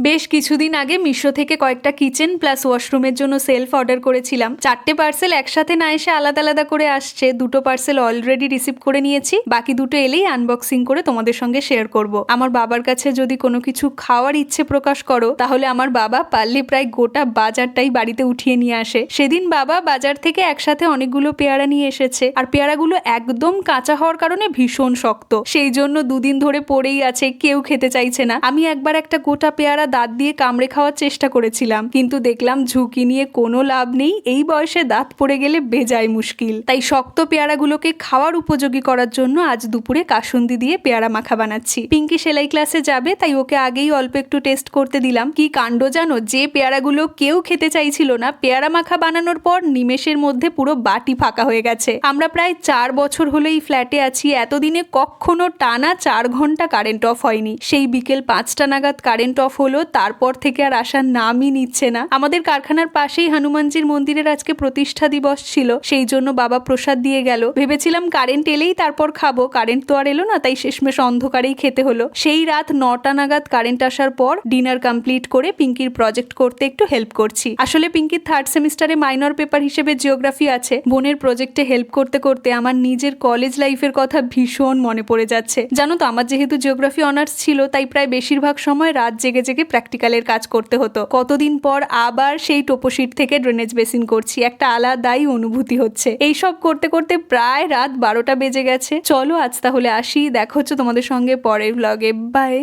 বেশ কিছুদিন আগে মিশো থেকে কয়েকটা কিচেন প্লাস ওয়াশরুমের জন্য সেলফ অর্ডার করেছিলাম। 4টে পার্সেল একসাথে না এসে আলাদা আলাদা করে আসছে। 2টো পার্সেল অলরেডি রিসিভ করে নিয়েছি, বাকি 2টো এলেই আনবক্সিং করে তোমাদের সঙ্গে শেয়ার করব। আমার বাবার কাছে যদি কোনো কিছু খাওয়ার ইচ্ছে প্রকাশ করো তাহলে আমার বাবা পারলে প্রায় গোটা বাজারটাই বাড়িতে উঠিয়ে নিয়ে আসে। সেদিন বাবা বাজার থেকে একসাথে অনেকগুলো পেয়ারা নিয়ে এসেছে, আর পেয়ারাগুলো একদম কাঁচা হওয়ার কারণে ভীষণ শক্ত, সেই জন্য দুদিন ধরে পড়েই আছে, কেউ খেতে চাইছে না। আমি একবার একটা গোটা পেয়ারা দাঁত দিয়ে কামড়ে খাওয়ার চেষ্টা করেছিলাম, কিন্তু দেখলাম ঝুঁকি নিয়ে কোনো লাভ নেই, এই বয়সে দাঁত পড়ে গেলে বেজায় মুশকিল। তাই শক্ত পেয়ারাগুলোকে খাওয়ার উপযোগী করার জন্য আজ দুপুরে কাসুন্দি দিয়ে পেয়ারা মাখা বানাচ্ছি। পিঙ্কি সেলাই ক্লাসে যাবে, তাই ওকে আগেই অল্প একটু টেস্ট করতে দিলাম। কি কাণ্ড জানো, যে পেয়ারাগুলো কেউ খেতে চাইছিল না, পেয়ারা মাখা বানানোর পর নিমেষের মধ্যে পুরো বাটি ফাঁকা হয়ে গেছে। আমরা প্রায় 4 বছর হলো এই ফ্ল্যাটে আছি, এতদিনে কখনো টানা 4 ঘন্টা কারেন্ট অফ হয়নি। সেই বিকেল 5টা নাগাদ কারেন্ট অফ হলো, তারপর থেকে আর আসার নামই নিচ্ছে না। আমাদের কারখানার পাশেই হনুমানজির মন্দিরের আজকে প্রতিষ্ঠা দিবস ছিল, সেই জন্য বাবা প্রসাদ দিয়ে গেল। ভেবেছিলাম কারেন্ট এলেই তারপর খাবো, কারেন্ট তো আর এলো না, তাই শেষমেশ অন্ধকারেই খেতে হলো। সেই রাত 9টা নাগাদ কারেন্ট আসার পর ডিনার কমপ্লিট করে পিঙ্কির প্রজেক্ট করতে একটু হেল্প করছি। আসলে পিঙ্কির 3rd সেমিস্টারে মাইনর পেপার হিসেবে জিওগ্রাফি আছে। বোনের প্রজেক্টে হেল্প করতে করতে আমার নিজের কলেজ লাইফের কথা ভীষণ মনে পড়ে যাচ্ছে। জানো তো, আমার যেহেতু জিওগ্রাফি অনার্স ছিল, তাই প্রায় বেশিরভাগ সময় রাত জেগে জেগে প্র্যাকটিক্যালের কাজ করতে হতো। কতদিন পর আবার সেই টোপোশিট থেকে ড্রেনেজ বেসিন করছি, একটা আলাদাই অনুভূতি হচ্ছে। এইসব করতে করতে প্রায় রাত 12টা বেজে গেছে। চলো আজ তাহলে আসি, দেখা হচ্ছে তোমাদের সঙ্গে পরের ব্লগে। বাই।